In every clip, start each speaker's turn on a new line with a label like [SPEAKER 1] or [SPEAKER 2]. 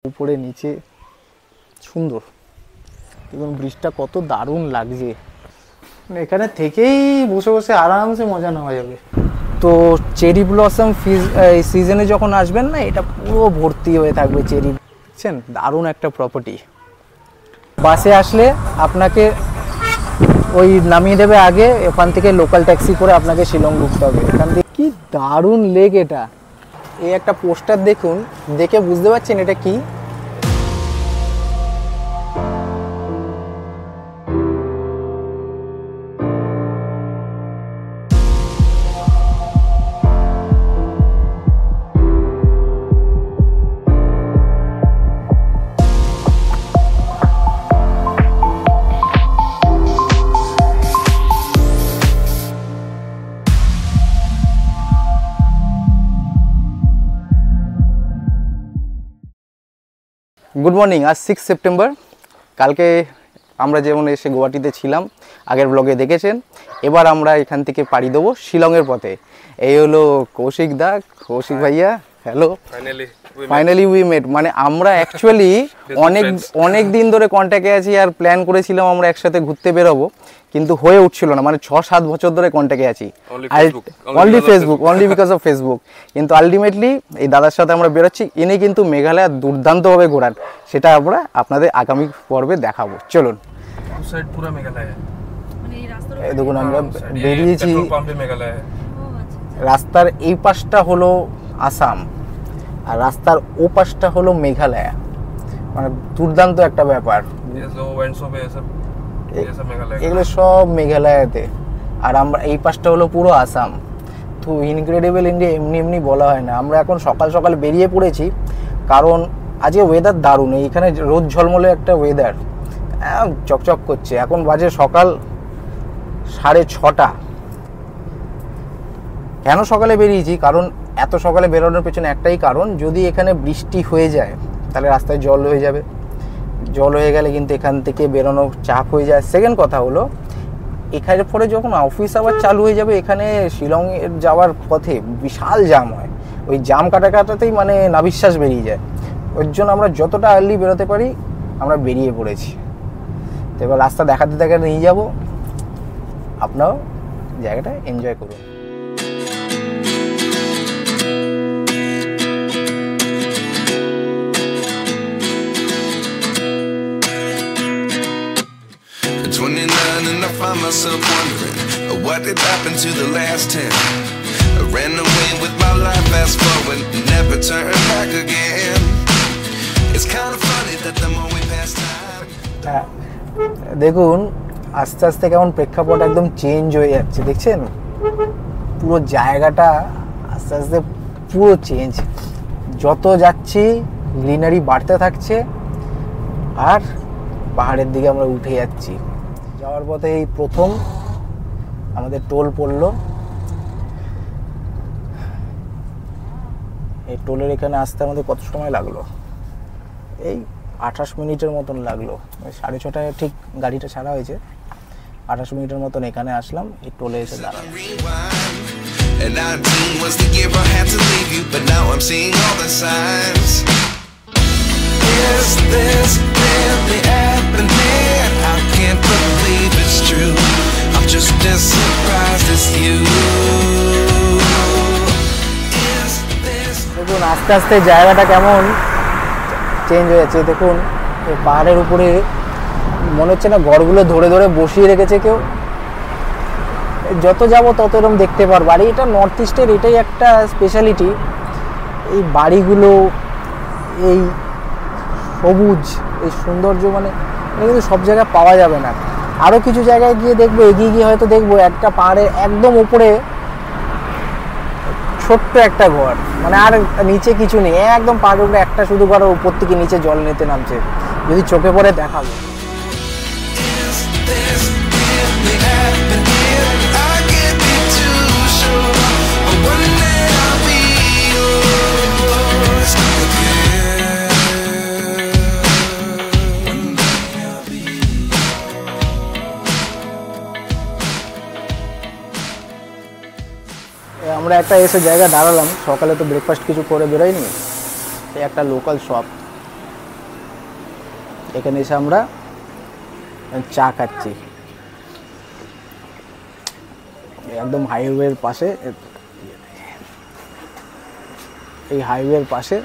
[SPEAKER 1] উপরে নিচে সুন্দর। দেখুন ব্রিজটা কত দারুণ লাগছে, এখানে থেকেই বসে বসে আরামসে মজা নেওয়া যাবে। তো চেরি ব্লসম সিজনে যখন আসবেন না, এটা পুরো ভর্তি হয়ে থাকবে চেরি। বুঝছেন, দারুণ একটা প্রপার্টি। বাসে আসলে আপনাকে ওই নামিয়ে দেবে আগে, ওখান থেকে লোকাল ট্যাক্সি করে আপনাকে শিলং ঢুকতে হবে। এখান থেকে কি দারুণ লেক এটা। এই একটা পোস্টার দেখুন, দেখে বুঝতে পারছেন এটা কি। Good morning. আজ 6 সেপ্টেম্বর। কালকে আমরা যেমন এসে গুয়াহাটিতে ছিলাম, আগের ব্লগে দেখেছেন। এবার আমরা এখান থেকে পাড়ি দেবো শিলংয়ের পথে। এই হলো কৌশিক দা, কৌশিক ভাইয়া। হ্যালো, ফাইনালি উই মেট। মানে আমরা অ্যাকচুয়ালি অনেক দিন ধরে কন্ট্যাক্টে আছি আর প্ল্যান করেছিলাম আমরা একসাথে ঘুরতে বেরোবো, কিন্তু হয়ে উঠছিল না। মানে 6-7 বছর ধরে কন্ট্যাক্টে আছি, অনলি বিকজ অফ ফেসবুক। কিন্তু আলটিমেটলি এই দাদার সাথে আমরা বেরোচ্ছি। ইনি কিন্তু মেঘালয় দুর্দান্তভাবে ঘোরান, সেটা আমরা আপনাদের আগামী পর্বে দেখাবো। চলুন। দেখুন আমরা বেরিয়েছি, রাস্তার এই পাশটা হলো আসাম আর রাস্তার ও পাশটা হলো মেঘালয়। মানে দুর্দান্ত একটা ব্যাপার। এগুলো সব মেঘালয়তে, আর আমরা এই পাশটা হলো পুরো আসাম। তো ইনক্রেডিবল ইন্ডিয়া এমনি এমনি বলা হয় না। আমরা এখন সকাল সকাল বেরিয়ে পড়েছি, কারণ আজকে ওয়েদার দারুণ। এইখানে রোদ ঝলমলে একটা ওয়েদার, চকচক করছে। এখন বাজে সকাল 6:30। কেন সকালে বেরিয়েছি? কারণ এত সকালে বেরোনোর পেছনে একটাই কারণ, যদি এখানে বৃষ্টি হয়ে যায় তাহলে রাস্তায় জল হয়ে যাবে। জল হয়ে গেলে কিন্তু এখান থেকে বেরোনো চাপ হয়ে যায়। সেকেন্ড কথা হলো, এখানে পরে যখন অফিস আবার চালু হয়ে যাবে, এখানে শিলংয়ের যাওয়ার পথে বিশাল জাম হয়। ওই জাম কাটাতেই মানে নাভিশ্বাস বেরিয়ে যায়। ওর জন্য আমরা যতটা আর্লি বেরোতে পারি আমরা বেরিয়ে পড়েছি। তো এবার রাস্তা দেখাতে দেখাতে নিয়ে যাব, আপনারাও জায়গাটা এনজয় করুন।
[SPEAKER 2] And I find myself wondering what did happen to the last 10. I ran away with my life, fast forward, never turn back again. It's kind of funny that the more we pass time.
[SPEAKER 1] দেখুন আস্তে আস্তে কেমন প্রেক্ষাপট একদম change হয়ে যাচ্ছে, দেখছেন? পুরো জায়গাটা আস্তে আস্তে পুরো চেঞ্জ। যত যাচ্ছি গ্রিনারি বাড়তে থাকছে আর পাহাড়ের দিকে আমরা উঠে যাচ্ছি। যাওয়ার পথে এই প্রথম আমাদের টোল পড়লো। এই টোলের এখানে আসতে আমাদের কত সময় লাগলো? এই 28 মিনিটের মতন লাগলো। 6:30টায় ঠিক গাড়িটা ছাড়া হয়েছে। 28 মিনিটের মতন এখানে আসলাম, এই টোলে এসে দাঁড়ালাম।
[SPEAKER 2] Is this really happening? I can't believe it's true. I'm just as surprised as you.
[SPEAKER 1] দেখুন আস্তে আস্তে জায়গাটা কেমন চেঞ্জ হয়ে যাচ্ছে। দেখুন এই পাহাড়ের উপরে মনে হচ্ছে না ঘরগুলো ধরে ধরে বসিয়ে রেখেছে কেউ। যত যাব তত এরকম দেখতে পারবো। আর এটা নর্থ ইস্টের এটাই একটা স্পেশালিটি, এই বাড়িগুলো, এই সবুজ, এই সৌন্দর্য, মানে কিন্তু সব জায়গায় পাওয়া যাবে না। আরও কিছু জায়গায় গিয়ে দেখবো, এগিয়ে গিয়ে হয়তো দেখবো একটা পাহাড়ের একদম উপরে ছোট্ট একটা ঘর, মানে আর নিচে কিছু নেই। একদম পাহাড়ের উপরে একটা শুধু ঘর, উপর থেকে নিচে জল নিতে নামছে। যদি চোখে পড়ে দেখাবো। আমরা একটা এসে জায়গা দাঁড়ালাম। সকালে তো ব্রেকফাস্ট কিছু করে বেরোয়নি, এই একটা লোকাল শপ। এখানে এসে আমরা চা খাচ্ছি একদম হাইওয়ের পাশে। এই হাইওয়ের পাশে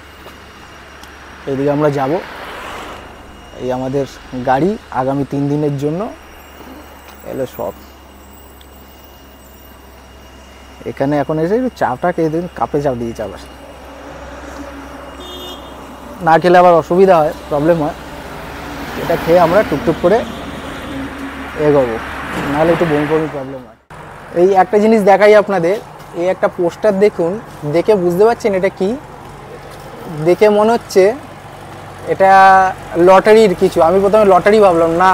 [SPEAKER 1] এদিকে আমরা যাব। এই আমাদের গাড়ি আগামী 3 দিনের জন্য এলো সব। এখানে এখন এসে একটু চাটা খেয়ে দিন, কাপে চা দিয়েছে আবার, না খেলে আবার অসুবিধা হয়, প্রবলেম হয়। এটা খেয়ে আমরা টুকটুক করে এগোবো, নাহলে একটু বমি বমি প্রবলেম হয়। এই একটা জিনিস দেখাই আপনাদের, এই একটা পোস্টার দেখুন, দেখে বুঝতে পারছেন এটা কি? দেখে মনে হচ্ছে এটা লটারির কিছু। আমি প্রথমে লটারি ভাবলাম, না,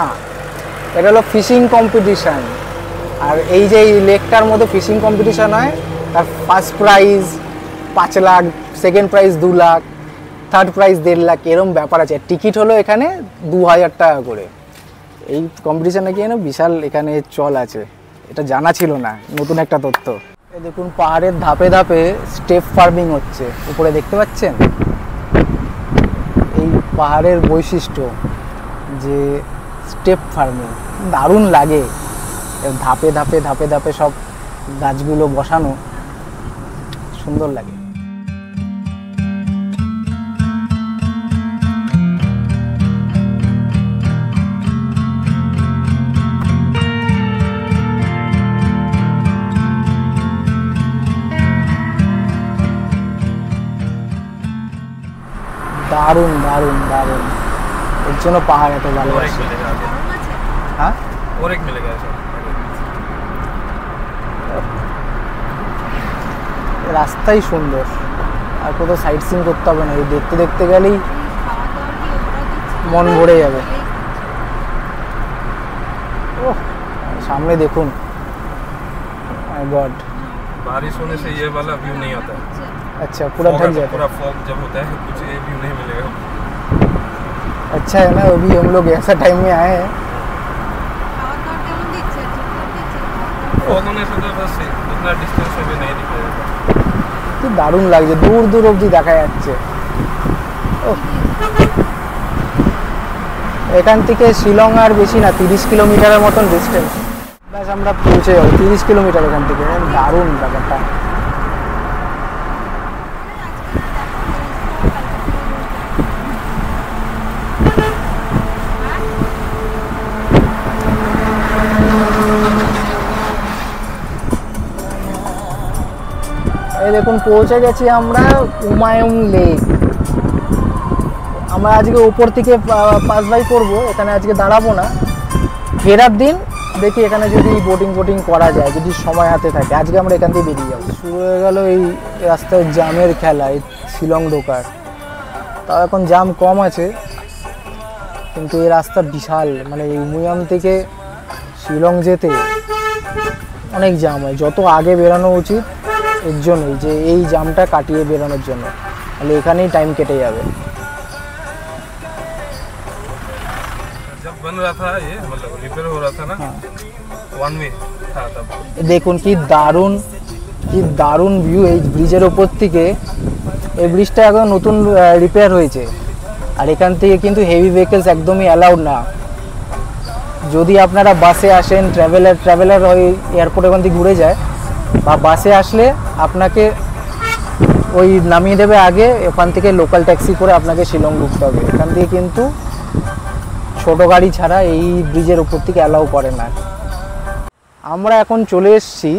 [SPEAKER 1] এটা হলো ফিশিং কম্পিটিশান। আর এই যে এই লেকটার মধ্যে ফিশিং কম্পিটিশান হয়, তার first prize 5 lakh, second prize 2 lakh, third prize 1.5 lakh, এরকম ব্যাপার আছে। টিকিট হলো এখানে 2000 টাকা করে। এই কম্পিটিশান নাকি বিশাল এখানে চল আছে, এটা জানা ছিল না, নতুন একটা তথ্য। এই দেখুন পাহাড়ের ধাপে ধাপে স্টেপ ফার্মিং হচ্ছে, উপরে দেখতে পাচ্ছেন? এই পাহাড়ের বৈশিষ্ট্য যে স্টেপ ফার্মিং, দারুণ লাগে। ধাপে ধাপে ধাপে ধাপে সব গাছগুলো বসানো, সুন্দর লাগে। দারুণ দারুণ দারুণ, এর জন্য পাহাড় এত ভালোবাসি। হ্যাঁ, রাস্তাই সুন্দর, আর কোথাও সাইট সিন করতে হবে না, এই দেখতে দেখতে গেলেই মন ভরে যাবে। ওহ, सामने देखूं, माय गॉड,
[SPEAKER 3] बारिश होने से ये वाला व्यू नहीं आता है।
[SPEAKER 1] अच्छा, पूरा ढक जाता है,
[SPEAKER 3] पूरा फॉग जब होता है कुछ ये व्यू नहीं मिलेगा।
[SPEAKER 1] अच्छा है ना, अभी हम लोग ऐसा टाइम में आए हैं।
[SPEAKER 3] फॉग होने से तो बस उतना डिस्टेंस में भी नहीं दिखेगा।
[SPEAKER 1] কি দারুণ লাগছে, দূর দূর অবধি দেখা যাচ্ছে। এখান থেকে শিলং আর বেশি না, 30 কিলোমিটারের মতন ডিস্টেন্স, ব্যাস আমরা পৌঁছে যাবো। 30 কিলোমিটার এখান থেকে, দারুণ ব্যাপারটা। এই দেখুন পৌঁছে গেছি আমরা উমায়ুং লেক। আমরা আজকে উপর থেকে পাস বাই করবো, এখানে আজকে দাঁড়াবো না। ফেরার দিন দেখি এখানে যদি বোটিং করা যায়, যদি সময় হাতে থাকে। আজকে আমরা এখান থেকে বেরিয়ে যাবো। শুরু হয়ে গেল এই রাস্তায় জামের খেলা, এই শিলং ঢোকার। তাও এখন জাম কম আছে, কিন্তু এই রাস্তা বিশাল, মানে এই উমিয়াম থেকে শিলং যেতে অনেক জাম হয়। যত আগে বেরানো উচিত এর জন্যই, যে এই জামটা কাটিয়ে বেরোনোর জন্য, তাহলে এখানেই টাইম কেটে যাবে।
[SPEAKER 3] जब बन रहा था ये, मतलब रिपेयर हो रहा था ना, वन वे था तब।
[SPEAKER 1] দেখুন কি দারুণ ভিউ এই ব্রিজের ওপর থেকে। এই ব্রিজটা এখন নতুন রিপেয়ার হয়েছে, আর এখান থেকে কিন্তু হেভি ভেহিকলস একদমই অ্যালাউড না। যদি আপনারা বাসে আসেন, ট্রাভেলার ওই এয়ারপোর্ট ওখান থেকে ঘুরে যায়, বা বাসে আসলে আপনাকে ওই নামিয়ে দেবে আগে, ওখান থেকে লোকাল ট্যাক্সি করে আপনাকে শিলং ঢুকতে হবে। এখান থেকে কিন্তু ছোটো গাড়ি ছাড়া এই ব্রিজের উপর থেকে অ্যালাউ করে না। আমরা এখন চলে এসেছি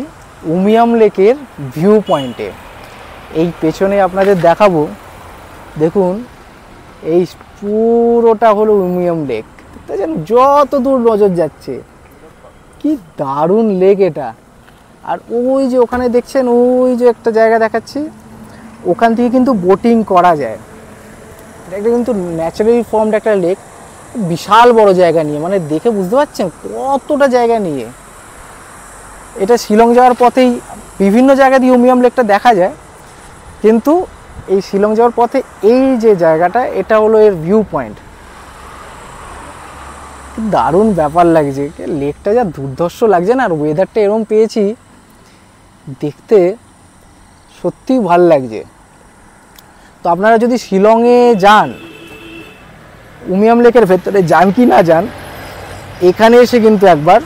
[SPEAKER 1] উমিয়াম লেকের ভিউ পয়েন্টে। এই পেছনে আপনাদের দেখাবো, দেখুন এই পুরোটা হলো উমিয়াম লেক। দেখতে যত দূর নজর যাচ্ছে, কি দারুণ লেক এটা। আর ওই যে ওখানে দেখছেন, ওই যে একটা জায়গা দেখাচ্ছি, ওখান থেকে কিন্তু বোটিং করা যায়। এটা কিন্তু ন্যাচারালি ফর্মড একটা লেক, বিশাল বড় জায়গা নিয়ে, মানে দেখে বুঝতে পারছেন কতটা জায়গা নিয়ে। এটা শিলং যাওয়ার পথেই বিভিন্ন জায়গা দিয়ে উমিয়াম লেকটা দেখা যায়, কিন্তু এই শিলং যাওয়ার পথে এই যে জায়গাটা, এটা হলো এর ভিউ পয়েন্ট। দারুণ ব্যাপার লাগছে, লেকটা যা দুর্ধর্ষ লাগছে না, আর ওয়েদারটা এরকম পেয়েছি, দেখতে সত্যিই ভাল লাগছে। তো আপনারা যদি শিলংয়ে যান,
[SPEAKER 4] উমিয়াম লেকের ভেতরে যান কি না যান, এখানে এসে কিন্তু একবার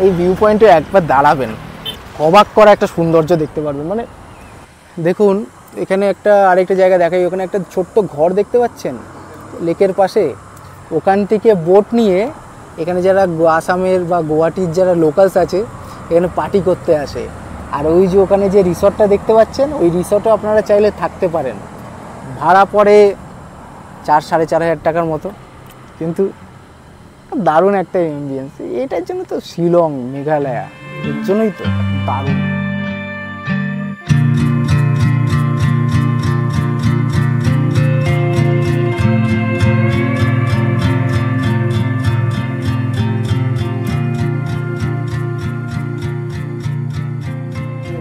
[SPEAKER 4] এই ভিউ পয়েন্টে একবার দাঁড়াবেন, অবাক করা একটা সৌন্দর্য দেখতে পারবেন। মানে দেখুন এখানে একটা আরেকটা জায়গা দেখাই, ওখানে একটা ছোট্ট ঘর দেখতে পাচ্ছেন লেকের পাশে, ওখান থেকে বোট নিয়ে এখানে যারা আসামের বা গুয়াহাটির যারা লোকালস আছে এখানে পার্টি করতে আসে। আর ওই যে ওখানে যে রিসর্টটা দেখতে পাচ্ছেন, ওই রিসর্টে আপনারা চাইলে থাকতে পারেন, ভাড়া পড়ে 4-4.5 টাকার মতো, কিন্তু দারুণ একটা অ্যাম্বিয়েন্স। এটার জন্য তো শিলং, মেঘালয়া, এর জন্যই তো দারুণ।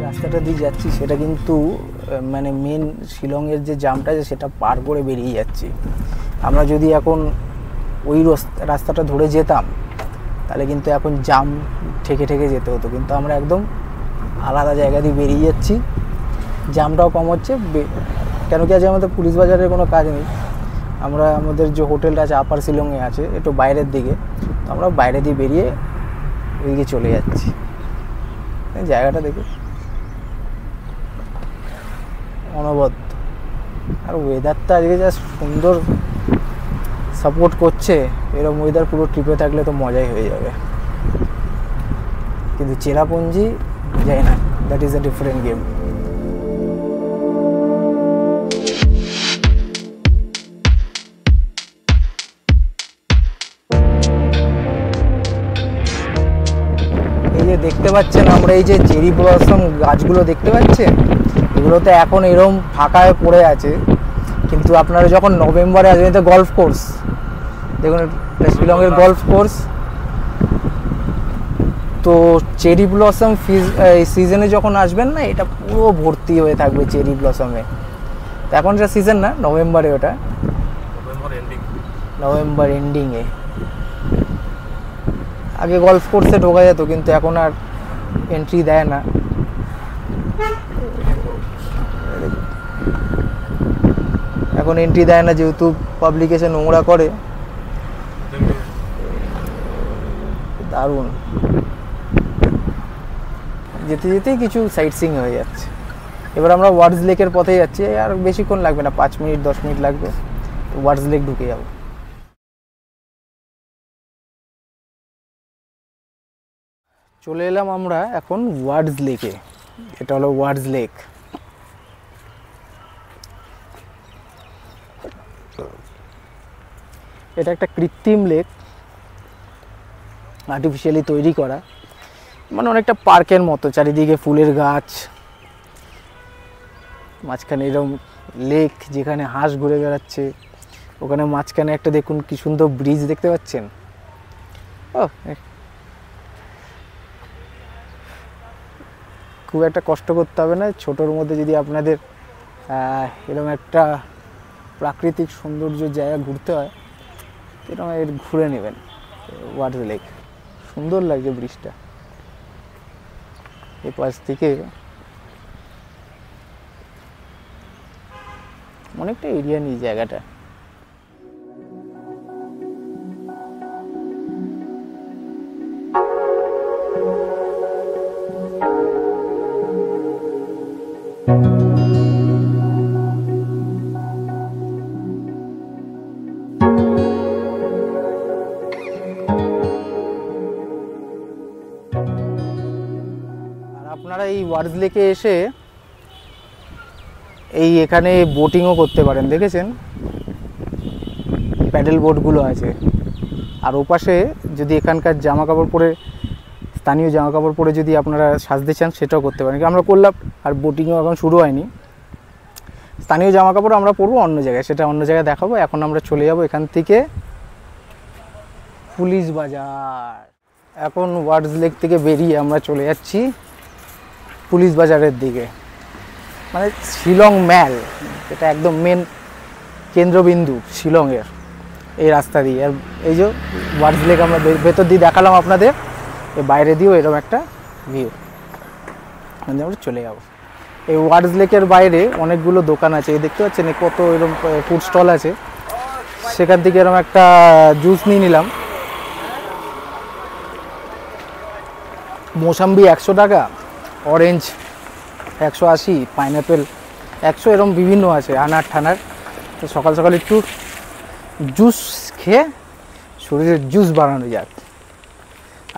[SPEAKER 4] রাস্তাটা দিয়ে যাচ্ছি সেটা কিন্তু মানে মেন শিলংয়ের যে জামটা আছে সেটা পার করে বেরিয়ে যাচ্ছি। আমরা যদি এখন ওই রাস্তাটা ধরে যেতাম তাহলে কিন্তু এখন জাম ঠেকে ঠেকে যেতে হতো, কিন্তু আমরা একদম আলাদা জায়গা দিয়ে বেরিয়ে যাচ্ছি, জামটাও কম হচ্ছে। কেন কি আজ আমাদের পুলিশ বাজারের কোনো কাজ নেই, আমরা আমাদের যে হোটেলটা আছে আপার শিলংয়ে আছে একটু বাইরের দিকে, তো আমরা বাইরে দিয়ে বেরিয়ে ওইদিকে চলে যাচ্ছি। জায়গাটা দেখে অনবদ্য, আর ওয়েদারটা আজকে যা সুন্দর সাপোর্ট করছে, এরকম ওয়েদার পুরো ট্রিপে থাকলে তো মজাই হয়ে যাবে। কিন্তু চেরাপুঞ্জি যাই না, that is a different game. এই যে দেখতে পাচ্ছেন আমরা এই যে চেরি ব্লসম গাছগুলো দেখতে পাচ্ছেন, এগুলোতে এখন এরকম ফাঁকায় পড়ে আছে, কিন্তু আপনারা যখন নভেম্বরে আসবেন, তো গলফ কোর্স দেখুন, শিলংয়ের গলফ কোর্স, তো চেরি ব্লসম সিজনে যখন আসবেন না, এটা পুরো ভর্তি হয়ে থাকবে চেরি ব্লসমে। তো এখন যা সিজন না, নভেম্বরে, ওটা নভেম্বর এন্ডিংয়ে। আগে গলফ কোর্সে ঢোকা যেত, কিন্তু এখন আর এন্ট্রি দেয় না। এখন এন্ট্রি দেয় না যেহেতু পাবলিক এসে নোংরা করে। দারুণ, যেতে যেতেই কিছু সাইট সিইং হয়ে যাচ্ছে। এবার আমরা ওয়ার্ডস লেকের পথে যাচ্ছি, আর বেশিক্ষণ লাগবে না, 5 মিনিট 10 মিনিট লাগবে, ওয়ার্ডস লেক ঢুকে যাব। চলে এলাম আমরা এখন ওয়ার্ডস লেকে। এটা হলো ওয়ার্ডস লেক। এটা একটা কৃত্রিম লেক, আর্টিফিশিয়ালি তৈরি করা, মানে অনেকটা পার্কের মতো, চারিদিকে ফুলের গাছ, মাঝখানে এরকম লেক যেখানে হাঁস ঘুরে বেড়াচ্ছে, ওখানে মাঝখানে একটা দেখুন কি সুন্দর ব্রিজ দেখতে পাচ্ছেন। খুব একটা কষ্ট করতে হবে না, ছোটোর মধ্যে যদি আপনাদের এরকম একটা প্রাকৃতিক সৌন্দর্য জায়গা ঘুরতে হয়, এরকম ঘুরে নেবেন ওয়ার্ডস লেক। সুন্দর লাগছে ব্রিজটা, এই পাশ থেকে অনেকটা এরিয়া নিয়ে জায়গাটা। আপনারা এই ওয়ার্ডস লেকে এসে এই এখানে বোটিংও করতে পারেন, দেখেছেন প্যাডেল বোটগুলো আছে। আর ওপাশে যদি এখানকার জামা কাপড় পরে, স্থানীয় জামা কাপড় পরে যদি আপনারা সাজতে চান সেটাও করতে পারেন, আমরা করলাম। আর বোটিংও এখন শুরু হয়নি, স্থানীয় জামা কাপড় আমরা পরবো অন্য জায়গায়, সেটা অন্য জায়গায় দেখাবো। এখন আমরা চলে যাব এখান থেকে পুলিশ বাজার। এখন ওয়ার্ডস লেক থেকে বেরিয়ে আমরা চলে যাচ্ছি পুলিশ বাজারের দিকে, মানে শিলং ম্যাল, এটা একদম মেন কেন্দ্রবিন্দু শিলংয়ের, এই রাস্তা দিয়ে। আর এই যে ওয়ার্ডস লেক আমরা ভেতর দিয়ে দেখালাম আপনাদের, এই বাইরে দিয়েও এরকম একটা ভিউ, মানে আমরা চলে যাবো। এই ওয়ার্ডস লেকের বাইরে অনেকগুলো দোকান আছে, এই দেখতে পাচ্ছেন কত এরকম ফুড স্টল আছে, সেখান থেকে এরকম একটা জুস নিয়ে নিলাম। মৌসাম্বি 100 টাকা, অরেঞ্জ 180, পাইনঅ্যাপেল 100, এরকম বিভিন্ন আছে আনার ঠানার। তো সকাল সকাল একটু জুস খেয়ে শরীরের জুস বানানো যাক,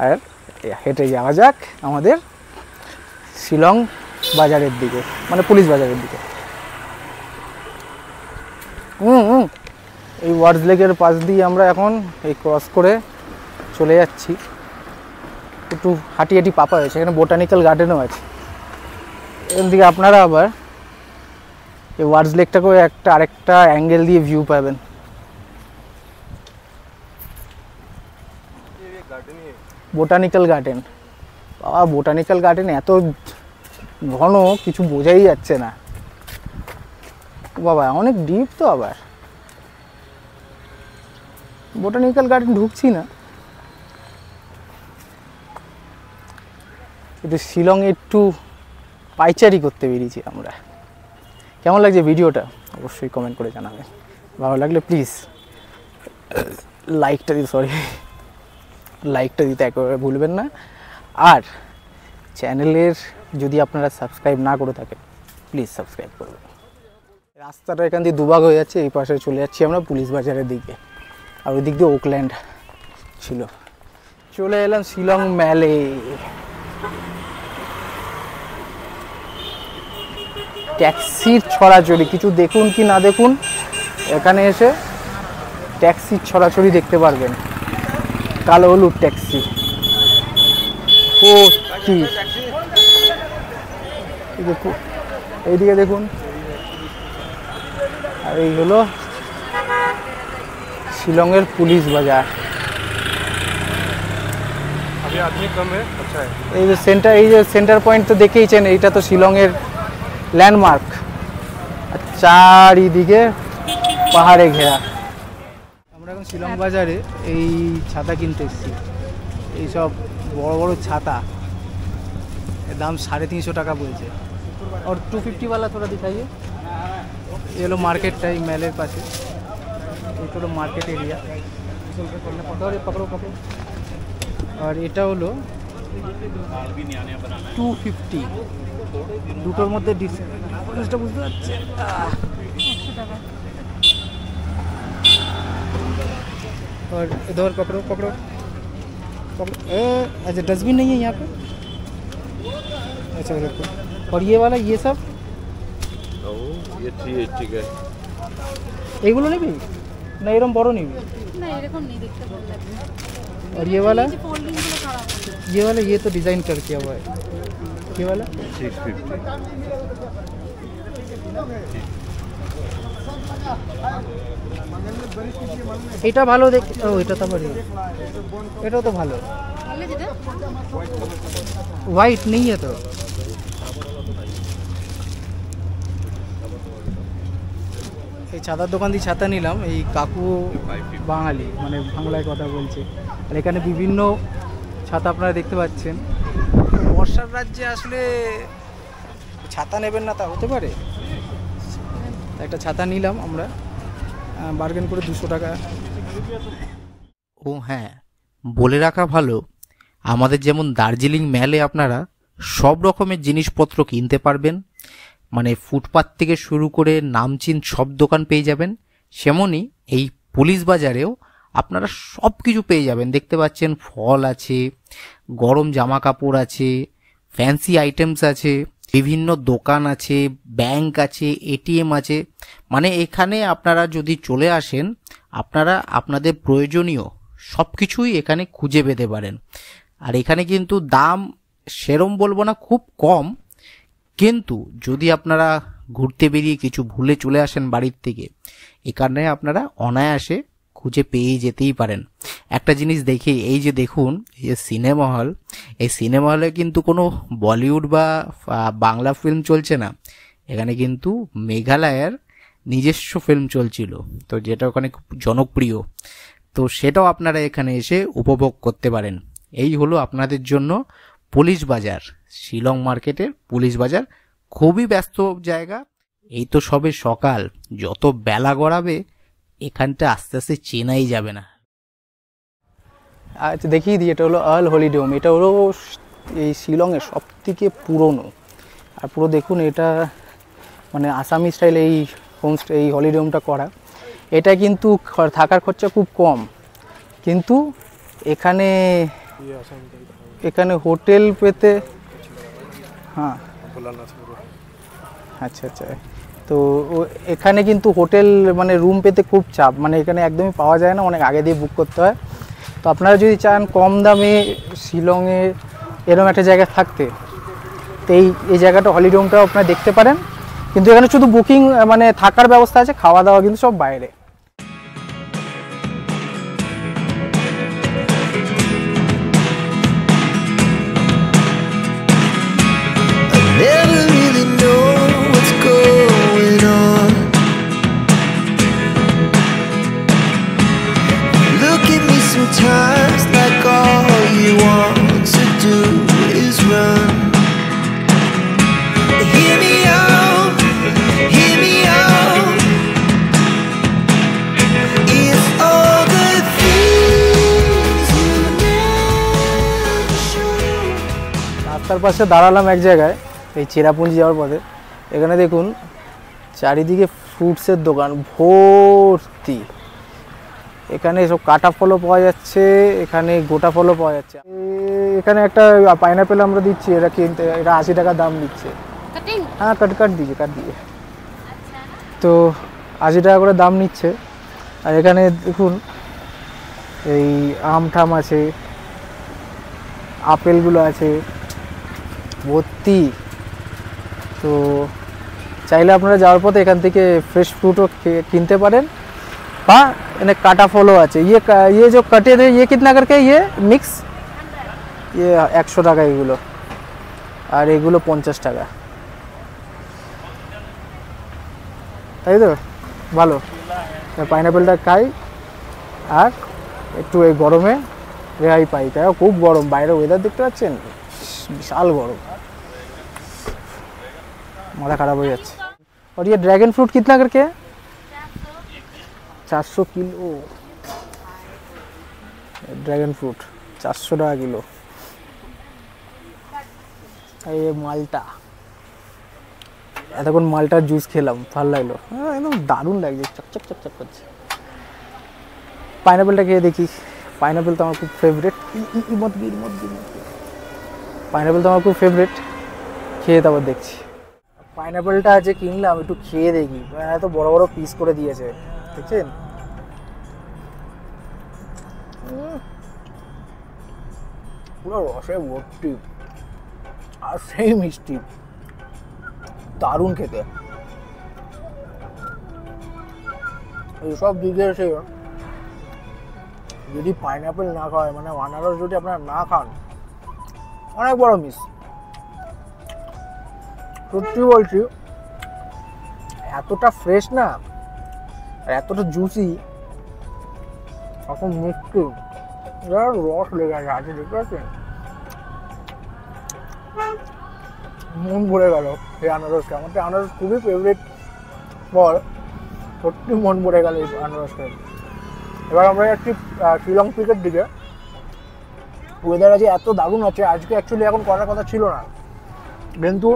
[SPEAKER 4] আর হেঁটে যাওয়া যাক আমাদের শিলং বাজারের দিকে, মানে পুলিশ বাজারের দিকে। এই ওয়ার্ডস লেকের পাশ দিয়ে আমরা এখন এই ক্রস করে চলে যাচ্ছি। একটু হাঁটি হাঁটি পাপা হয়েছে, এখানে বোটানিক্যাল গার্ডেনও আছে। এখান থেকে আপনারা আবার এই ওয়ার্ডস লেকটাকেও আরেকটা অ্যাঙ্গেল দিয়ে ভিউ পাবেন। বোটানিক্যাল গার্ডেন, বাবা বোটানিক্যাল গার্ডেন এত ঘন কিছু বোঝাই যাচ্ছে না বাবা, অনেক ডিপ তো। আবার বোটানিক্যাল গার্ডেন ঢুকছি না, কিন্তু শিলংয়ে একটু পাইচারি করতে বেরিয়েছি আমরা। কেমন লাগছে ভিডিওটা অবশ্যই কমেন্ট করে জানাবেন। ভালো লাগলে প্লিজ লাইকটা দিতে একেবারে ভুলবেন না। আর চ্যানেলের যদি আপনারা সাবস্ক্রাইব না করে থাকেন প্লিজ সাবস্ক্রাইব করবেন। রাস্তাটা এখান দিয়ে দুভাগ হয়ে যাচ্ছে, এই পাশে চলে যাচ্ছি আমরা পুলিশ বাজারের দিকে, আর ওই দিক দিয়ে ওকল্যান্ড ছিল। চলে এলাম শিলং ম্যালে। ট্যাক্সির ছড়াছড়ি, কিছু দেখুন কি না দেখুন, এখানে এসে ট্যাক্সির ছড়াছড়ি দেখতে পারবেন। কালো হলুদ ট্যাক্সি, ও কি দেখুন, এইদিকে দেখুন। আর এই হলো শিলংয়ের পুলিশ বাজার।
[SPEAKER 3] अभी आदमी कम है, अच्छा है।
[SPEAKER 4] এই যে সেন্টার পয়েন্ট তো দেখেইছেন, এইটা তো শিলংয়ের ল্যান্ডমার্ক। আর চারিদিকে পাহাড়ে ঘেরা। আমরা এখন শিলং বাজারে এই ছাতা কিনতে এসেছি, এইসব বড় বড় ছাতা, এর দাম 350 টাকা বলছে। और 250 वाला थोड़ा दिखाइए। ये लो मार्केट है मेले पास, ये तो मार्केट एरिया। पकड़ो पकड़ो। और এটা হলো 250, দুটোর মধ্যে ডিফারেন্সটা বুঝতে পারছি। और इधर पकड़ो पकड़ो पकड़ो। अच्छा डस्टबिन नहीं है यहाँ पे, अच्छा रखो। और ये वाला ये सब
[SPEAKER 3] ये ठीक है।
[SPEAKER 4] এগুলো নিবি না এরকম বড় নিবি?
[SPEAKER 5] না এরকম নেই, দেখতে ভালো লাগবে।
[SPEAKER 4] और ये वाला
[SPEAKER 5] फोल्डिंग गुলো খারাপ আছে।
[SPEAKER 4] ये तो डिजाइन करके हुआ है। ये वाला
[SPEAKER 3] 650।
[SPEAKER 4] এটা ভালো দেখ। ও এটা তো ভালো, এটাও তো ভালো।
[SPEAKER 5] ভালো যেটা
[SPEAKER 4] वाइट नहीं है तो। এই ছাতার দোকান দিয়ে ছাতা নিলাম। এই কাকু বাঙালি, মানে বাংলায় কথা বলছে। আর এখানে বিভিন্ন ছাতা আপনারা দেখতে পাচ্ছেন। বর্ষার রাজ্যে আসলে ছাতা নেবেন না তা হতে পারে। একটা ছাতা নিলাম আমরা, বার্গেন করে 200 টাকা।
[SPEAKER 1] ও হ্যাঁ, বলে রাখা ভালো, আমাদের যেমন দার্জিলিং ম্যালে আপনারা সব রকমের জিনিসপত্র কিনতে পারবেন, মানে ফুটপাত থেকে শুরু করে নামচিন সব দোকান পেয়ে যাবেন, সেমনই এই পুলিশ বাজারেও আপনারা সব কিছু পেয়ে যাবেন। দেখতে পাচ্ছেন ফল আছে, গরম জামা কাপড় আছে, ফ্যান্সি আইটেমস আছে, বিভিন্ন দোকান আছে, ব্যাংক আছে, এটিএম আছে। মানে এখানে আপনারা যদি চলে আসেন, আপনারা আপনাদের প্রয়োজনীয় সব কিছুই এখানে খুঁজে পেতে পারেন। আর এখানে কিন্তু দাম সেরম বলবো না খুব কম, কিন্তু যদি আপনারা ঘুরতে বেরিয়ে কিছু ভুলে চলে আসেন বাড়ির থেকে, এখানে আপনারা অনায়াসে খুঁজে পেয়ে যেতেই পারেন। একটা জিনিস দেখি, এই যে দেখুন এই যে সিনেমা হল, এই সিনেমা হলে কিন্তু কোনো বলিউড বা বাংলা ফিল্ম চলছে না, এখানে কিন্তু মেঘালয়ের নিজস্ব ফিল্ম চলছিল, তো যেটা ওখানে খুব জনপ্রিয়, তো সেটাও আপনারা এখানে এসে উপভোগ করতে পারেন। এই হলো আপনাদের জন্য পুলিশ বাজার, শিলং মার্কেটের পুলিশ বাজার। খুবই ব্যস্ত জায়গা, এই তো সবে সকাল, যত বেলা গড়াবে
[SPEAKER 4] এখানটা আস্তে আস্তে চেনাই যাবে না। আচ্ছা দেখিয়ে দিই, এটা হলো আর্ল হলিডে হোম। এটা হলো এই শিলংয়ের সব থেকে পুরনো। আর পুরো দেখুন, এটা মানে আসামি স্টাইল এই হোমস্টে, এই হলিডে হোমটা করা। এটা কিন্তু থাকার খরচা খুব কম, কিন্তু এখানে হোটেল পেতে, হ্যাঁ আচ্ছা আচ্ছা, তো এখানে কিন্তু হোটেল মানে রুম পেতে খুব চাপ, মানে এখানে একদমই পাওয়া যায় না, অনেক আগে দিয়ে বুক করতে হয়। তো আপনারা যদি চান কম দামে শিলংয়ে এরকম একটা জায়গায় থাকতে, তো এই জায়গাটা হলিডে হোমটাও আপনারা দেখতে পারেন। কিন্তু এখানে শুধু বুকিং, মানে থাকার ব্যবস্থা আছে, খাওয়া দাওয়া কিন্তু সব বাইরে।
[SPEAKER 6] Never really know what's going on. Look at me sometimes like all you want to do is run. Hear me out, hear me out. It's all the things you never show.
[SPEAKER 4] রাস্তার পাশে দাঁড়ালাম এক জায়গায়, এই চেরাপুঞ্জি যাওয়ার পথে। এখানে দেখুন চারিদিকে ফ্রুটসের দোকান ভর্তি। এখানে সব কাটা ফলও পাওয়া যাচ্ছে, এখানে গোটা ফলও পাওয়া যাচ্ছে। এখানে একটা পাইনাপেল আমরা দিচ্ছি, এটা কিনতে এটা 80 টাকা দাম দিচ্ছে।
[SPEAKER 5] কাটিং
[SPEAKER 4] হ্যাঁ কাট দিয়ে তো 80 টাকা করে দাম নিচ্ছে। আর এখানে দেখুন এই আম ঠাম আছে, আপেলগুলো আছে ভর্তি। তো চাইলে আপনারা যাওয়ার পথে এখান থেকে ফ্রেশ ফ্রুটও কিনতে পারেন, বা এখানে কাটা ফলও আছে। ये जो कटे थे ये कितना करके, ये मिक्स ये 100 টাকা এগুলো, আর এগুলো 50 টাকা। তাই তো ভালো, পাইনাপেলটা খাই আর একটু এই গরমে রেহাই পাই। তাই খুব গরম, বাইরে ওয়েদার দেখতে পাচ্ছেন, বিশাল গরম, माथा खराब हो जाচ্ছে। और ये ड्रैगन फ्रूट कितना करके है? 400 किलो ड्रैगन फ्रूट, 400 টাকা কিলো। ये माल्टा, এতক্ষণ মালটার জুস খেলাম, ভালো লাগলো, একদম দারুণ লাগছে, চকচক চকচক করছে। পাইনাপেলটা খেয়ে দেখি। পাইনাপেল তো আমার খুব ফেভারিট। পাইনাপেল তো আমার খুব ফেভারিট, খেয়ে তারপর দেখছি। পাইনাপেলটা যে কিনলাম একটু খেয়ে দেখি, এত বড় বড় পিস করে দিয়েছে, দেখছেন? পুরো রসে ভর্তি আর সেই মিষ্টি, দারুণ খেতে। এইসব দিকে এসে যদি পাইনাপেল না খাওয়ায়, মানে আনারস যদি আপনারা না খান, অনেক বড় মিস। সত্যি বলছি, এতটা ফ্রেশ না আর এতটা জুসি, এখন মিষ্টি, রস লেগে আছে, দেখতে পাচ্ছেন? মন ভরে গেল এই আনারসটা। আমার তো আনারস খুবই ফেভারিট ফল, সত্যি মন ভরে গেল এই আনারসটা। এবার আমরা যাচ্ছি শিলং পিকের দিকে। ওয়েদার আজকে এত দারুণ আছে, আজকে অ্যাকচুয়ালি এখন করার কথা ছিল না, কিন্তু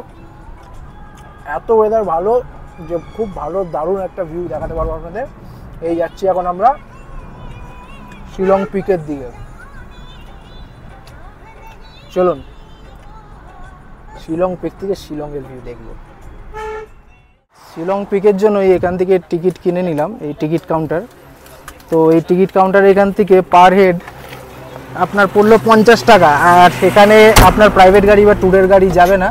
[SPEAKER 4] এত ওয়েদার ভালো যে খুব ভালো দারুণ একটা ভিউ দেখাতে পারবো আপনাদের। এই যাচ্ছি এখন আমরা শিলং পিকের দিকে, চলুন শিলং পিক থেকে শিলংয়ের ভিউ দেখবো। শিলং পিকের জন্য এখান থেকে টিকিট কিনে নিলাম, এই টিকিট কাউন্টার। তো এই টিকিট কাউন্টার এখান থেকে পার হেড আপনার পড়লো 50 টাকা। আর এখানে আপনার প্রাইভেট গাড়ি বা ট্যুরের গাড়ি যাবে না,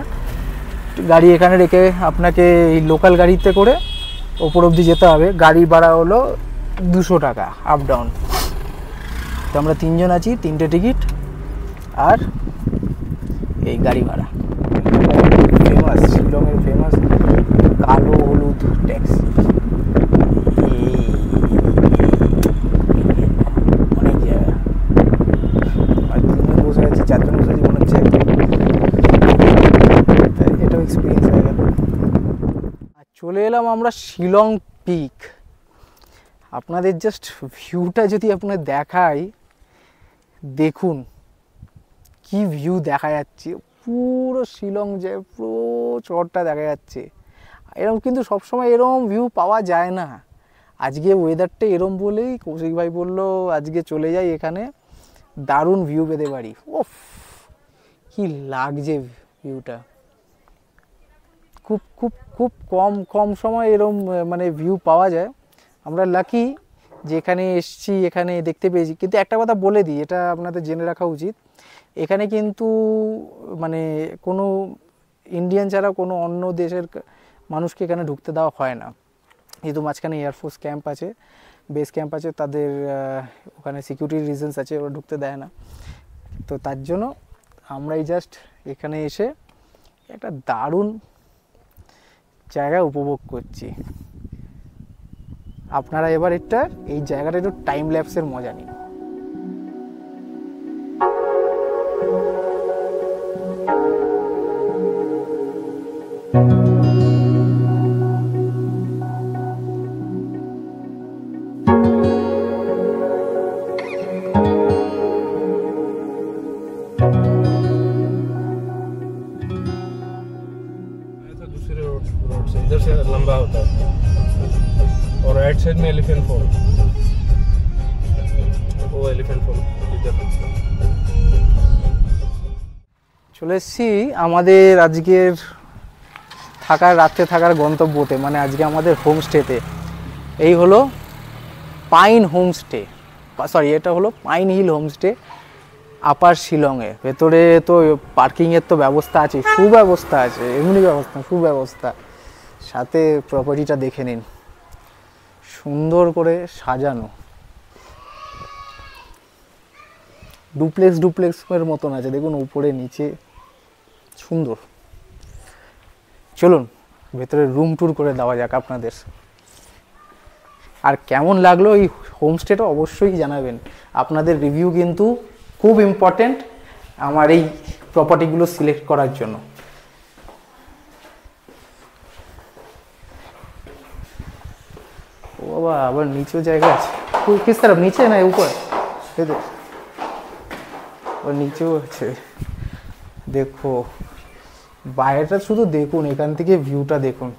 [SPEAKER 4] গাড়ি এখানে রেখে আপনাকে এই লোকাল গাড়িতে করে ওপর অবধি যেতে হবে। গাড়ি ভাড়া হলো 200 টাকা আপ ডাউন। তো আমরা 3 জন আছি, 3টে টিকিট আর এই গাড়ি ভাড়া। ফেমাস শিলংয়ের ফেমাস কালো হলুদ ট্যাক্সি, অনেক জায়গা। আর 3 জন বসে আছি, 4 জন বসে আছি, মনে হচ্ছে এটাও এক্সপিরিয়েন্স হয়ে গেল। আর চলে এলাম আমরা শিলং পিক। আপনাদের জাস্ট ভিউটা যদি আপনার দেখাই, দেখুন কি ভিউ দেখা যাচ্ছে, পুরো শিলং যে পুরো চরটা দেখা যাচ্ছে। এরকম কিন্তু সবসময় এরকম ভিউ পাওয়া যায় না। আজকে ওয়েদারটা এরম বলেই কৌশিক ভাই বললো আজকে চলে যাই এখানে, দারুণ ভিউ পেতে পারি। ওফ কি লাগছে ভিউটা, খুব খুব খুব কম সময় এরম মানে ভিউ পাওয়া যায়। আমরা লাকি যে এখানে এসছি, এখানে দেখতে পেয়েছি। কিন্তু একটা কথা বলে দিই, এটা আপনাদের জেনে রাখা উচিত, এখানে কিন্তু মানে কোনো ইন্ডিয়ান ছাড়া কোনো অন্য দেশের মানুষকে এখানে ঢুকতে দেওয়া হয় না। যেহেতু মাঝখানে এয়ারফোর্স ক্যাম্প আছে, বেস ক্যাম্প আছে, তাদের ওখানে সিকিউরিটি রিজনস আছে, ওরা ঢুকতে দেয় না। তো তার জন্য আমরাই জাস্ট এখানে এসে একটা দারুণ জায়গা উপভোগ করছি। আপনারা এবার এই জায়গাটা একটু টাইম ল্যাপসের মজা নিন।
[SPEAKER 3] दूसरे रोड से इधर से लंबा होता है और राइट साइड में एलिफेंट फॉल, वो एलिफेंट फॉल इधर।
[SPEAKER 4] চলে এসেছি আমাদের আজকের রাত্রে থাকার গন্তব্যতে, মানে আজকে আমাদের হোমস্টেতে। এই হলো পাইন হোমস্টে, সরি এটা হলো পাইন হিল হোমস্টে আপার শিলংয়ে। ভেতরে তো পার্কিংয়ের তো ব্যবস্থা আছে, সুব্যবস্থা আছে, এমনি ব্যবস্থা সুব্যবস্থা। সাথে প্রপার্টিটা দেখে নিন, সুন্দর করে সাজানো, ডুপ্লেক্সের মতন আছে, দেখুন উপরে নিচে সুন্দর। চলুন ভেতরে রুম ট্যুর করে দেওয়া যাক আপনাদের। আর কেমন লাগলো এই হোমস্টেটা অবশ্যই জানাবেন। আপনাদের রিভিউ কিন্তু খুব ইম্পর্টেন্ট আমার এই প্রপার্টিগুলো সিলেক্ট করার জন্য। ও বাবা, আবার নিচেও জায়গা আছে। কিস তরফ, নিচে না উপর? ওর নিচেও আছে। দেখো বাইরেটা শুধু দেখুন, এখান থেকে ভিউটা দেখুন,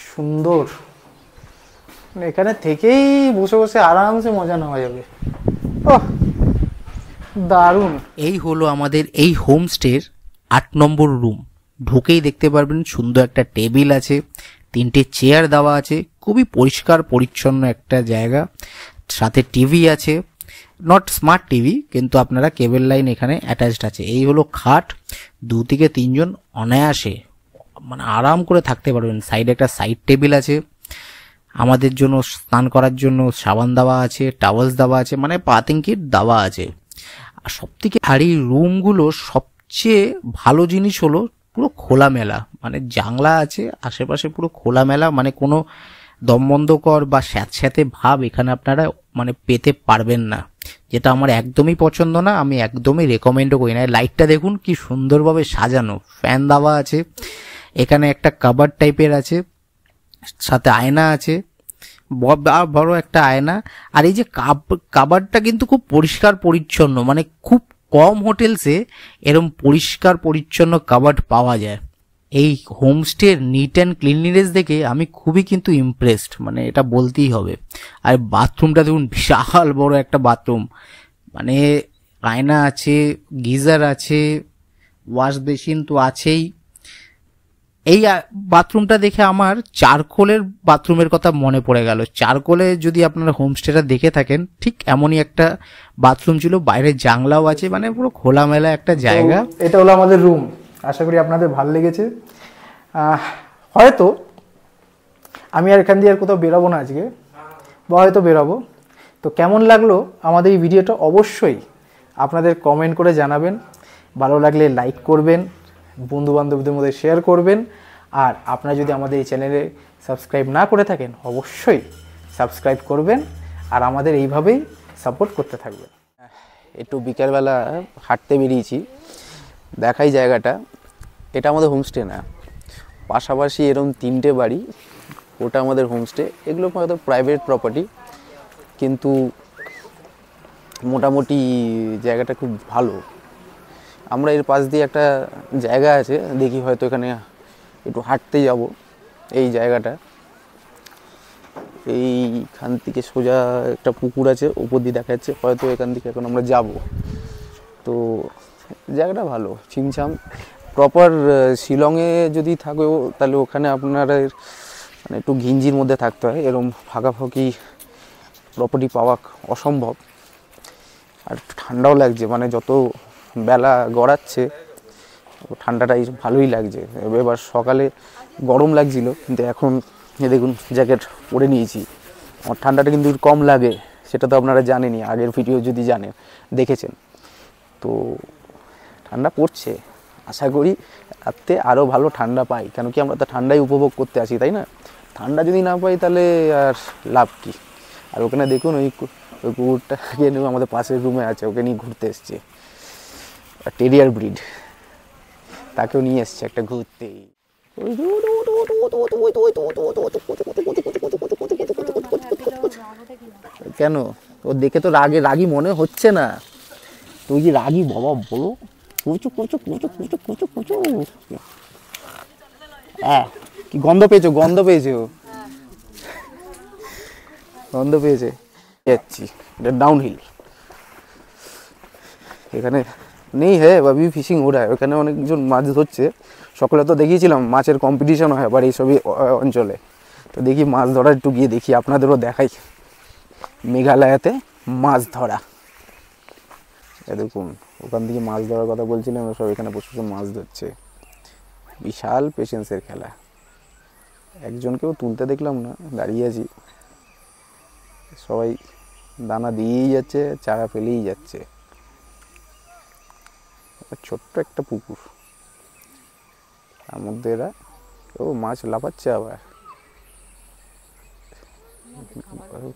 [SPEAKER 4] সুন্দর। এখানে থেকেই বসে বসে আরামসে মজা নেওয়া যাবে। ওহ দারুণ।
[SPEAKER 7] এই হলো আমাদের এই হোমস্টের 8 নম্বর রুম। ঢুকেই দেখতে পারবেন সুন্দর একটা টেবিল আছে, 3টে চেয়ার দেওয়া আছে, খুবই পরিষ্কার পরিচ্ছন্ন একটা জায়গা। সাথে টিভি আছে, নট স্মার্ট টিভি, কিন্তু আপনারা কেবল লাইন এখানে অ্যাটাচড আছে। এই হলো খাট, 2 থেকে 3 জন অনায়াসে মানে আরাম করে থাকতে পারবেন। সাইডে একটা সাইড টেবিল আছে, আমাদের জন্য স্নান করার জন্য সাবান দেওয়া আছে, টাওয়েলস দেওয়া আছে, মানে বাথিং কিট দেওয়া আছে। আর সবথেকে আর এই রুমগুলো সবচেয়ে ভালো জিনিস হলো পুরো খোলামেলা, মানে জানলা আছে আশেপাশে, পুরো খোলামেলা, মানে কোনো দমবন্ধকর বা স্যাঁতস্যাঁতে ভাব এখানে আপনারা মানে পেতে পারবেন না, যেটা আমার একদমই পছন্দ না, আমি একদমই রেকমেন্ডও করি না। লাইটটা দেখুন কি সুন্দরভাবে সাজানো, ফ্যান দেওয়া আছে, এখানে একটা কাবার্ড টাইপের আছে, সাথে আয়না আছে, বড় একটা আয়না। আর এই যে কাবার্ডটা কিন্তু খুব পরিষ্কার পরিচ্ছন্ন, মানে খুব কম হোটেলসে এরকম পরিষ্কার পরিচ্ছন্ন কাবার্ড পাওয়া যায়। এই হোমস্টের নিট অ্যান্ড ক্লিনলিনেস দেখে আমি খুবই কিন্তু ইমপ্রেসড, মানে এটা বলতেই হবে। আর বাথরুমটা দেখুন, বিশাল বড় একটা বাথরুম, মানে আয়না আছে, গিজার আছে, ওয়াশ বেসিন তো আছেই। এই বাথরুমটা দেখে আমার চারকোলের বাথরুমের কথা মনে পড়ে গেল। চারকোলে যদি আপনারা হোমস্টেটা দেখে থাকেন, ঠিক এমনই একটা বাথরুম ছিল, বাইরে জানলাও আছে, মানে পুরো খোলামেলা একটা জায়গা।
[SPEAKER 4] এটা হলো আমাদের রুম, আশা করি আপনাদের ভালো লেগেছে। হয়তো আমি আর এখান দিয়ে আর কোথাও বেরোবো না আজকে, বা হয়তো বেরোবো। তো কেমন লাগলো আমাদের এই ভিডিওটা অবশ্যই আপনাদের কমেন্ট করে জানাবেন। ভালো লাগলে লাইক করবেন, বন্ধু বান্ধবদের মধ্যে শেয়ার করবেন। আর আপনারা যদি আমাদের এই চ্যানেলে সাবস্ক্রাইব না করে থাকেন, অবশ্যই সাবস্ক্রাইব করবেন আর আমাদের এইভাবেই সাপোর্ট করতে থাকবেন।
[SPEAKER 1] একটু বিকেলবেলা হাঁটতে বেরিয়েছি, দেখাই জায়গাটা। এটা আমাদের হোমস্টে না, পাশাপাশি এরকম 3টে বাড়ি, ওটা আমাদের হোমস্টে। এগুলো হয়তো প্রাইভেট প্রপার্টি, কিন্তু মোটামুটি জায়গাটা খুব ভালো। আমরা এর পাশ দিয়ে একটা জায়গা আছে, দেখি হয়তো এখানে একটু হাঁটতে যাব। এই জায়গাটা, এইখান থেকে সোজা একটা পুকুর আছে, উপর দিয়ে দেখা যাচ্ছে, হয়তো এখান থেকে এখন আমরা যাব। তো জায়গাটা ভালো, ছিমছাম। প্রপার শিলংয়ে যদি থাকো তাহলে ওখানে আপনারা মানে একটু ঘিঞ্জির মধ্যে থাকতে হয়, এরকম ফাঁকাফাঁকি প্রপার্টি পাওয়া অসম্ভব। আর ঠান্ডাও লাগছে, মানে যত বেলা গড়াচ্ছে ঠান্ডাটাই ভালোই লাগছে। এবার সকালে গরম লাগছিল, কিন্তু এখন দেখুন জ্যাকেট পরে নিয়েছি। আমার ঠান্ডাটা কিন্তু কম লাগে, সেটা তো আপনারা জানেনই, আগের ভিডিও যদি দেখেছেন। তো ঠান্ডা পড়ছে, আশা করি রাত্রে আরও ভালো ঠান্ডা পাই, কেন কি আমরা তো ঠান্ডাই উপভোগ করতে আসি, তাই না? ঠান্ডা যদি না পাই তাহলে আর লাভ কী। আর ওখানে দেখুন ওই কুকুরটাকে নিয়ে আমাদের পাশের রুমে আছে, ওকে নিয়ে ঘুরতে এসছে, টেরিয়ার ব্রিড, তাকেও নিয়ে এসছে একটা ঘুরতে। কেন? ও দেখে তো রাগি মনে হচ্ছে না। তুই কি রাগি বাবা? বলো। হ্যাঁ, কি গন্ধ পেয়েছো? গন্ধ পেয়েছে যাচ্ছি, এটা ডাউন হিল। এখানে নেই হ্যাঁ ভাবি ফিশিং ওড়ায়, ওখানে অনেকজন মাছ ধরছে। সকালে তো দেখিয়েছিলাম মাছের কম্পিটিশন হয় আবার এইসবই অঞ্চলে। তো দেখি মাছ ধরা, একটু গিয়ে দেখি, আপনাদেরও দেখাই মেঘালয়াতে মাছ ধরা। দেখুন ওখান থেকে মাছ ধরার কথা বলছিলাম, সব এখানে বসে বসে মাছ ধরছে। বিশাল পেশেন্সের খেলা। একজনকেও তুলতে দেখলাম না, দাঁড়িয়ে আছি। সবাই দানা দিয়েই যাচ্ছে, চারা ফেলেই যাচ্ছে। ছোট্ট একটা পুকুর, তার মধ্যে এরা মাছ লাফাচ্ছে, আবার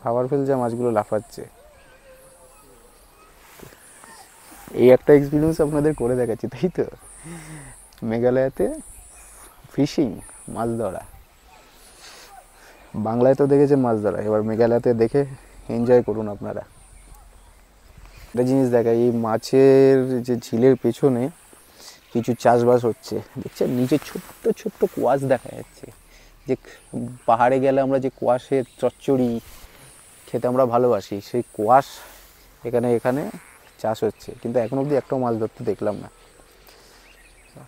[SPEAKER 1] খাবার ফেলছে, মাছগুলো লাফাচ্ছে। এই একটা এক্সপিরিয়েন্স আপনাদের করে দেখাচ্ছি, তাই তো? মেঘালয়াতে ফিশিং, মাছ ধরা। বাংলায় তো দেখেছেন মাছ ধরা, এবার মেঘালয়াতে দেখে এনজয় করুন আপনারা। একটা জিনিস দেখায়, এই মাছের যে ঝিলের পেছনে কিছু চাষবাস হচ্ছে, দেখছেন নিচে ছোট্ট ছোট্ট কোয়াশ দেখা যাচ্ছে। যে পাহাড়ে গেলে আমরা যে কোয়াশের চচ্চড়ি খেতে আমরা ভালোবাসি, সেই কোয়াশ এখানে চাষ হচ্ছে, কিন্তু এখন অবধি একটাও মাছ ধরতে দেখলাম না।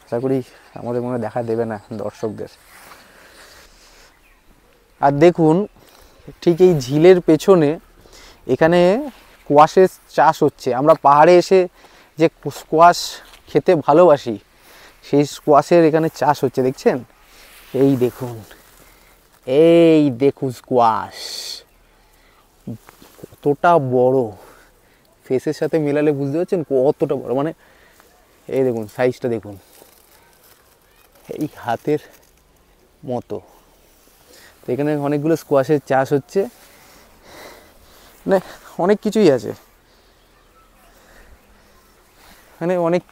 [SPEAKER 1] আশা করি আমাদের মনে দেখা দেবে না দর্শকদের। আর দেখুন ঠিক এই ঝিলের পেছনে এখানে স্কোয়াশের চাষ হচ্ছে। আমরা পাহাড়ে এসে যে স্কোয়াশ খেতে ভালোবাসি, সেই স্কোয়াশের এখানে চাষ হচ্ছে, দেখছেন? এই দেখুন স্কোয়াশ কতটা বড়, ফেসের সাথে মেলালে বুঝতে পারছেন কতটা বড়। মানে এই দেখুন সাইজটা দেখুন, এই হাতের মতো। তো এখানে অনেকগুলো স্কোয়াশের চাষ হচ্ছে, মানে অনেক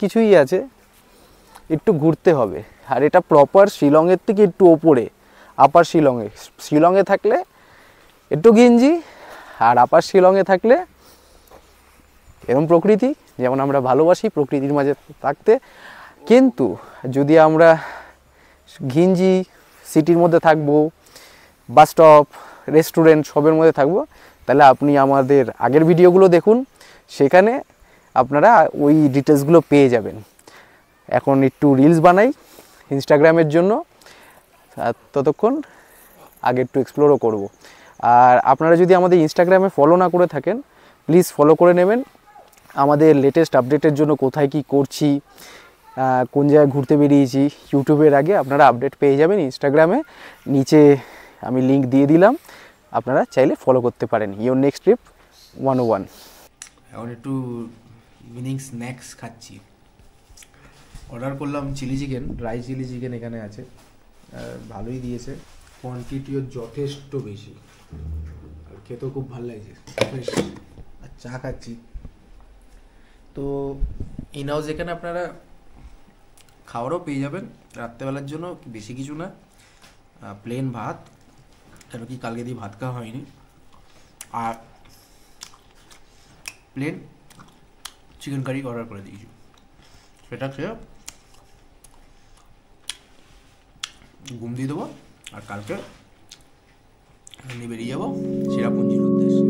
[SPEAKER 1] কিছুই আছে, একটু ঘুরতে হবে। আর এটা প্রপার শিলংয়ের থেকে একটু ওপরে, আপার শিলংয়ে থাকলে একটু গেঞ্জি, আর আপার শিলংয়ে থাকলে এরকম প্রকৃতি, যেমন আমরা ভালোবাসি প্রকৃতির মাঝে থাকতে। কিন্তু যদি আমরা ঘিঞ্জি সিটির মধ্যে থাকবো, বাস স্টপ, রেস্টুরেন্ট সবের মধ্যে থাকবো, তাহলে আপনি আমাদের আগের ভিডিওগুলো দেখুন, সেখানে আপনারা ওই ডিটেলসগুলো পেয়ে যাবেন। এখন একটু রিলস বানাই ইনস্টাগ্রামের জন্য, ততক্ষণ আগে একটু এক্সপ্লোরও করব। আর আপনারা যদি আমাদের ইনস্টাগ্রামে ফলো না করে থাকেন, প্লিজ ফলো করে নেবেন। আমাদের লেটেস্ট আপডেটের জন্য কোথায় কি করছি, কোন জায়গায় ঘুরতে বেরিয়েছি, ইউটিউবের আগে আপনারা আপডেট পেয়ে যাবেন ইনস্টাগ্রামে। নিচে আমি লিঙ্ক দিয়ে দিলাম, আপনারা চাইলে ফলো করতে পারেন। Your next trip 101।
[SPEAKER 7] এখন একটু ইভিনিং স্ন্যাক্স খাচ্ছি। অর্ডার করলাম chilli chicken, dry chilli chicken এখানে আছে, ভালোই দিয়েছে, কোয়ান্টিটিও যথেষ্ট বেশি, আর খেতেও খুব ভালো লাগছে। আর চা খাচ্ছি। তো ইন হাউস এখানে আপনারা খাবারও পেয়ে যাবেন রাত্রেবেলার জন্য, বেশি কিছু না, প্লেন ভাত, কেন কি কালকে দিয়ে ভাত খাওয়া হয়নি। আর প্লেন চিকেন কারি অর্ডার করে দিয়েছি, সেটা খেয়ে ঘুম দিয়ে দেবো। আর কালকে নিয়ে বেরিয়ে যাবো চেরাপুঞ্জির উদ্দেশ্যে।